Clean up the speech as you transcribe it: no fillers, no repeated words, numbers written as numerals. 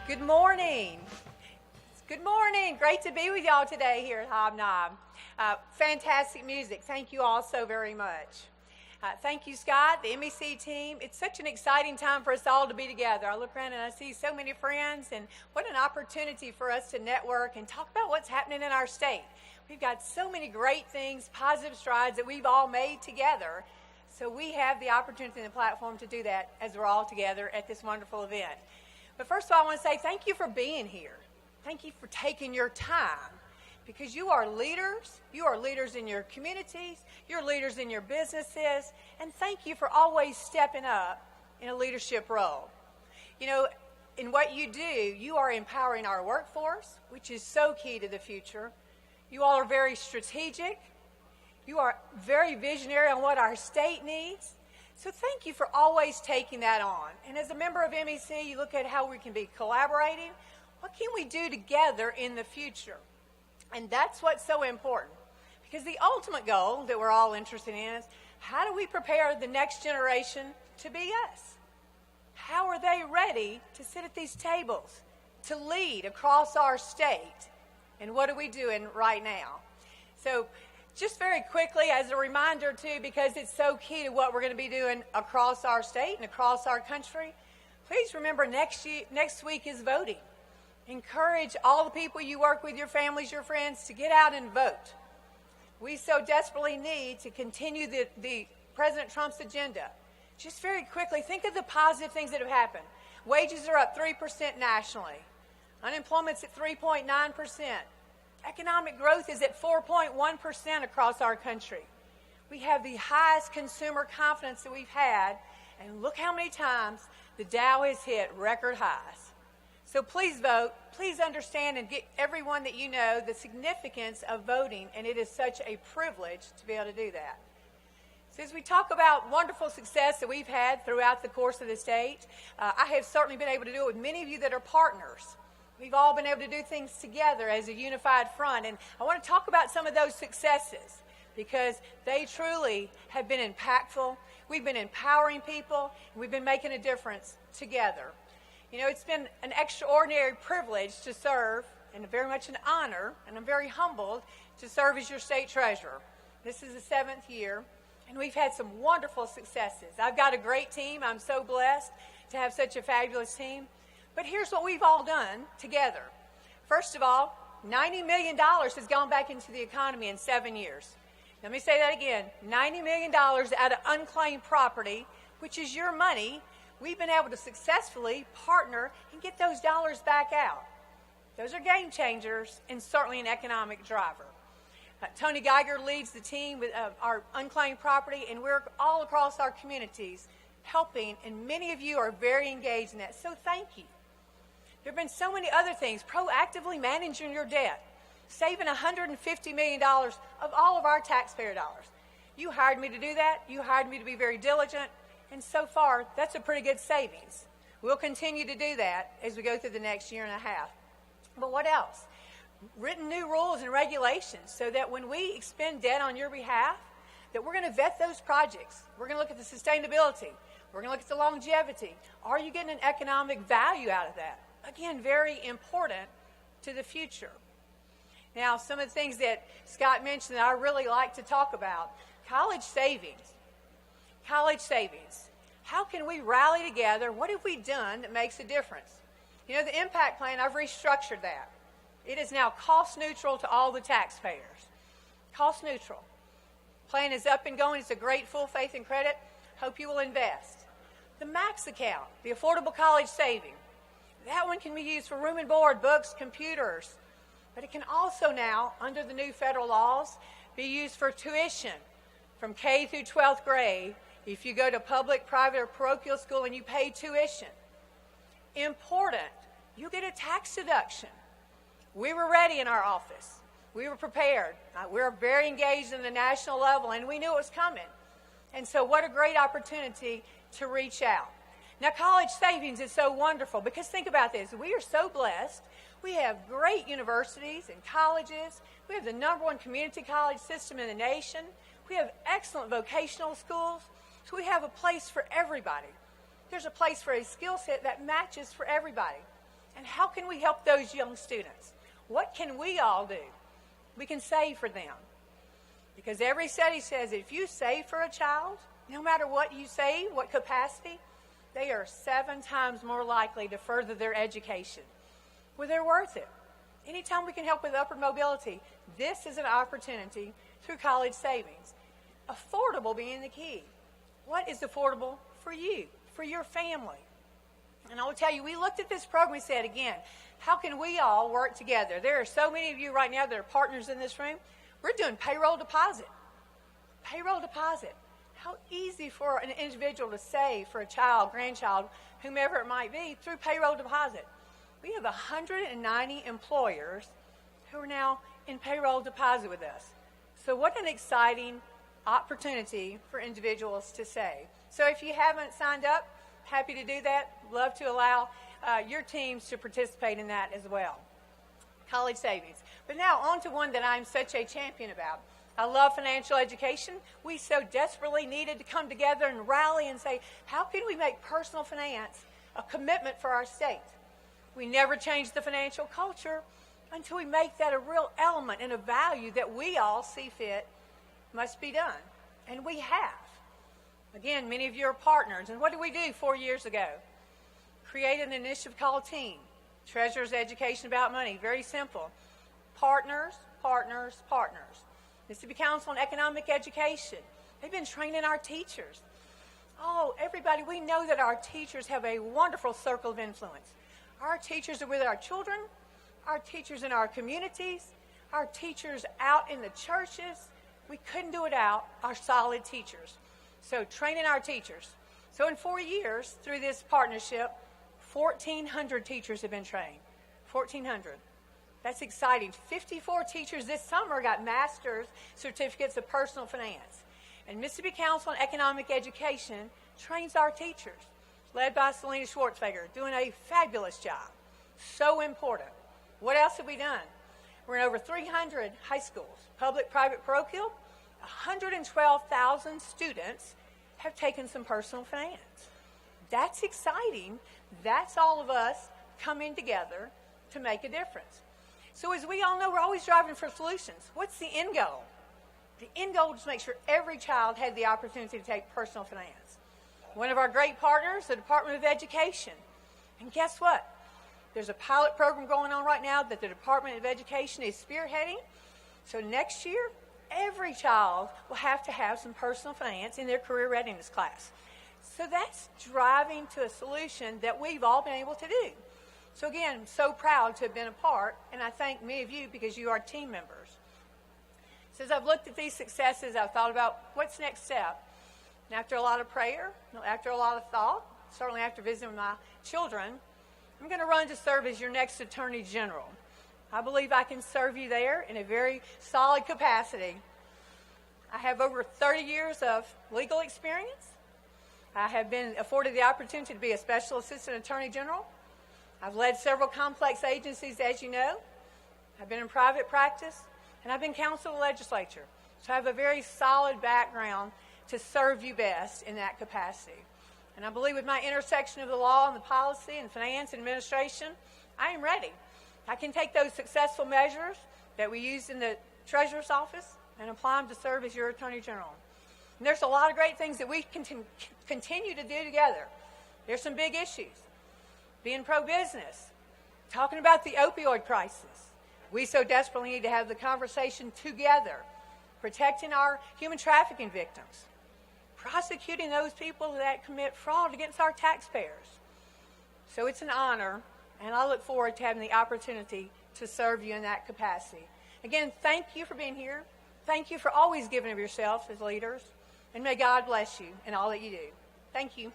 Good morning. Good morning. Great to be with y'all today here at Hobnob. Fantastic music. Thank you all so very much. Thank you, Scott, the MEC team. It's such an exciting time for us all to be together. I look around and I see so many friends, and what an opportunity for us to network and talk about what's happening in our state. We've got so many great things, positive strides that we've all made together. So we have the opportunity and the platform to do that as we're all together at this wonderful event. But first of all, I want to say thank you for being here. Thank you for taking your time, because you are leaders. You are leaders in your communities. You're leaders in your businesses. And thank you for always stepping up in a leadership role. You know, in what you do, you are empowering our workforce, which is so key to the future. You all are very strategic. You are very visionary on what our state needs. So thank you for always taking that on. And as a member of MEC, you look at how we can be collaborating. What can we do together in the future? And that's what's so important. Because the ultimate goal that we're all interested in is, how do we prepare the next generation to be us? How are they ready to sit at these tables, to lead across our state? And what are we doing right now? So just very quickly, as a reminder, too, because it's so key to what we're going to be doing across our state and across our country, please remember next week is voting. Encourage all the people you work with, your families, your friends, to get out and vote. We so desperately need to continue the President Trump's agenda. Just very quickly, think of the positive things that have happened. Wages are up 3% nationally. Unemployment's at 3.9%. Economic growth is at 4.1% across our country. We have the highest consumer confidence that we've had, and look how many times the Dow has hit record highs. So please vote. Please understand and get everyone that you know the significance of voting, and it is such a privilege to be able to do that. So as we talk about wonderful success that we've had throughout the course of the state, I have certainly been able to do it with many of you that are partners. We've all been able to do things together as a unified front, and I want to talk about some of those successes because they truly have been impactful. We've been empowering people, and we've been making a difference together. You know, it's been an extraordinary privilege to serve, and very much an honor, and I'm very humbled to serve as your state treasurer. This is the 7th year, and we've had some wonderful successes. I've got a great team. I'm so blessed to have such a fabulous team. But here's what we've all done together. First of all, $90 million has gone back into the economy in 7 years. Let me say that again. $90 million out of unclaimed property, which is your money. We've been able to successfully partner and get those dollars back out. Those are game changers and certainly an economic driver. Tony Geiger leads the team with our unclaimed property, and we're all across our communities helping, and many of you are very engaged in that, so thank you. There have been so many other things, proactively managing your debt, saving $150 million of all of our taxpayer dollars. You hired me to do that. You hired me to be very diligent. And so far, that's a pretty good savings. We'll continue to do that as we go through the next year and a half. But what else? Written new rules and regulations so that when we expend debt on your behalf, that we're going to vet those projects. We're going to look at the sustainability. We're going to look at the longevity. Are you getting an economic value out of that? Again, very important to the future. Now, some of the things that Scott mentioned that I really like to talk about, college savings. College savings. How can we rally together? What have we done that makes a difference? You know, the impact plan, I've restructured that. It is now cost neutral to all the taxpayers. Cost neutral. Plan is up and going. It's a great full faith and credit. Hope you will invest. The Max account, the affordable college saving. That one can be used for room and board, books, computers. But it can also now, under the new federal laws, be used for tuition from K through 12th grade if you go to public, private, or parochial school and you pay tuition. Important, you get a tax deduction. We were ready in our office. We were prepared. We were very engaged in the national level, and we knew it was coming. And so what a great opportunity to reach out. Now, college savings is so wonderful because think about this. We are so blessed. We have great universities and colleges. We have the #1 community college system in the nation. We have excellent vocational schools. So we have a place for everybody. There's a place for a skill set that matches for everybody. And how can we help those young students? What can we all do? We can save for them. Because every study says if you save for a child, no matter what you save, what capacity, they are 7 times more likely to further their education. Well, they're worth it. Anytime we can help with upward mobility, this is an opportunity through college savings. Affordable being the key. What is affordable for you, for your family? And I will tell you, we looked at this program, we said, again, how can we all work together? There are so many of you right now that are partners in this room. We're doing payroll deposit. Payroll deposit. How easy for an individual to save for a child, grandchild, whomever it might be, through payroll deposit. We have 190 employers who are now in payroll deposit with us. So what an exciting opportunity for individuals to save. So if you haven't signed up, happy to do that. Love to allow your teams to participate in that as well. College savings. But now on to one that I'm such a champion about. I love financial education. We so desperately needed to come together and rally and say, how can we make personal finance a commitment for our state? We never change the financial culture until we make that a real element and a value that we all see fit must be done. And we have. Again, many of you are partners. And what did we do 4 years ago? Create an initiative called TEAM. Treasurer's Education About Money. Very simple. Partners, partners, partners. Mississippi Council on Economic Education. They've been training our teachers. Oh, everybody, we know that our teachers have a wonderful circle of influence. Our teachers are with our children, our teachers in our communities, our teachers out in the churches. We couldn't do it without our solid teachers. So training our teachers. So in 4 years, through this partnership, 1,400 teachers have been trained. 1,400. That's exciting. 54 teachers this summer got master's certificates of personal finance. And Mississippi Council on Economic Education trains our teachers, led by Selena Schwartzfeger, doing a fabulous job. So important. What else have we done? We're in over 300 high schools, public, private, parochial. 112,000 students have taken some personal finance. That's exciting. That's all of us coming together to make a difference. So as we all know, we're always driving for solutions. What's the end goal? The end goal is to make sure every child had the opportunity to take personal finance. One of our great partners, the Department of Education. And guess what? There's a pilot program going on right now that the Department of Education is spearheading. So next year, every child will have to have some personal finance in their career readiness class. So that's driving to a solution that we've all been able to do. So again, I'm so proud to have been a part, and I thank many of you because you are team members. So as I've looked at these successes, I've thought about what's next step. And after a lot of prayer, after a lot of thought, certainly after visiting with my children, I'm going to run to serve as your next Attorney General. I believe I can serve you there in a very solid capacity. I have over 30 years of legal experience. I have been afforded the opportunity to be a Special Assistant Attorney General. I've led several complex agencies, as you know. I've been in private practice, and I've been counsel to the legislature. So I have a very solid background to serve you best in that capacity. And I believe with my intersection of the law and the policy and finance and administration, I am ready. I can take those successful measures that we used in the Treasurer's Office and apply them to serve as your Attorney General. And there's a lot of great things that we can continue to do together. There's some big issues. Being pro-business, talking about the opioid crisis. We so desperately need to have the conversation together, protecting our human trafficking victims, prosecuting those people that commit fraud against our taxpayers. So it's an honor, and I look forward to having the opportunity to serve you in that capacity. Again, thank you for being here. Thank you for always giving of yourselves as leaders, and may God bless you in all that you do. Thank you.